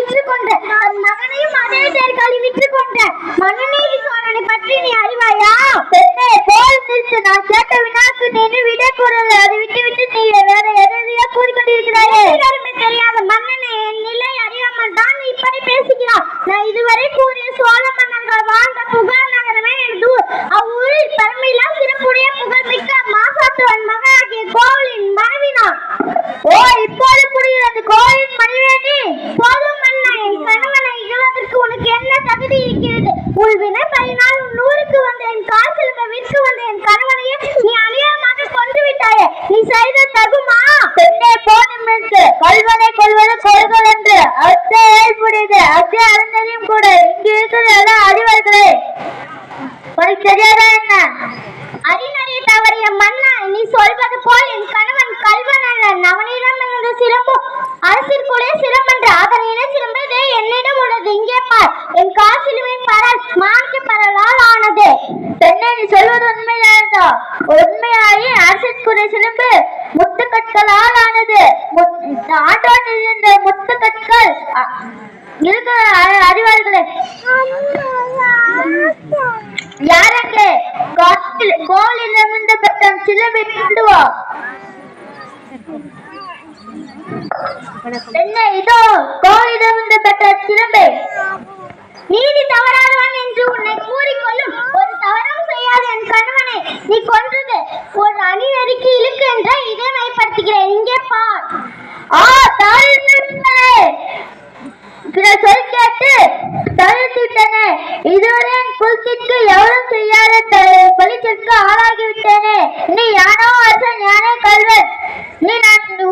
விற்று கொண்ட தன் மகனையும் அதே தேர்காலி விற்று கொண்ட மனுநீதி சோழனை பற்றி நீ அறிவாயா? பெண்ணே போல் நிறுத்து. நான் கேட்ட வினாக்கு நீ விடை கூறல. அதை விட்டு விட்டு நீ வேற எதையா கூறிக்கொண்டிருக்கிறாயே? தெரியாத மன்னனே, என் நிலை அறியாமல் தான் இப்படி பேசுகிறான். நான் இதுவரை கூறிய சோழ மன்னர்கள் வாழ்ந்த புகார் நகரமே எனது ஊர். அவ்வூரில் பெருமையிலா சிறப்புடைய புகழ்மிக்க மாசாத்துவன் மகனாகிய கோவலின் மனைவி நான். ஓ, இப்போது புரிகிறது. கோவலின் மனைவி நீ? போதும் மன்னா, என் கணவனை இழவதற்கு உனக்கு என்ன தகுதி இருக்கிறது? உள்வினை பயனால் நூறுக்கு வந்த என் கால் செல்வ விற்கு வந்த என் கணவனையே நீ அநியாயமாக கொன்று விட்டாயே. நீ செய்த தகுமா? பெண்ணே போதும் என்று. கல்வனை கொள்வது கொள்கள் என்று அத்தே ஏற்புடையது. அத்தே அறிந்ததையும் கூட. இங்கு இருக்கிறது எல்லாம் அறிவார்களே. உனக்கு தெரியாதா என்ன? அறிநறிய தவறிய மன்னா, நீ சொல்வது போல் என் கணவன் கல்வன் அல்ல. அவனிடம் இருந்த சிலம்பு அரசிற்குள்ளே சிலம்பன்று. அதன் இன சிலம்பு என்னிடம் உள்ளது. இங்கே பார், என் காசிலுமே பரல் மாணிக்க பரலால் ஆனது. பெண்ணே, நீ சொல்வது உண்மையானதா? உண்மையாயி அரசிற்குரிய சிலம்பு முத்துக்கற்களால் ஆனது. ஆட்டோன் இருந்த முத்துக்கற்கள் இருக்கிற அறிவார்களே. யாரங்கே கோவிலிருந்து பெற்ற சிலம்பை கொண்டு வா. பெண்ணே, இதோ கோவிலிருந்து பெற்ற சிலம்பை. நீதி தவறாதவன் என்று உன்னை கூறிக்கொள்ளும் ஒரு தவறும் செய்யாத என் கணவனை நீ கொன்றது ஒரு அணிநெறிக்கு இழுக்கு என்ற இதை மைப்படுத்துகிறேன். இங்கே பார். சொல் கேட்டு தவிர்த்துவிட்டனே. இதுவரை என் குலத்திற்கு எவரும் செய்யாத பழிச்சிற்கு ஆளாகிவிட்டேனே. நீ யானோ அரசன், யானே கல்வன். நீ நான்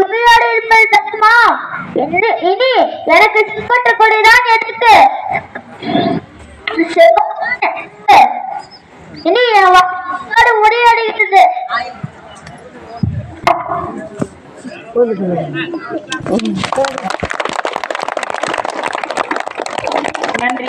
உயிரோடு இருப்பது தப்புமா? இனி எனக்கு சிப்பட்ட கொடிதான் எடுத்து இனி முடிவடைகிறது. நன்றி.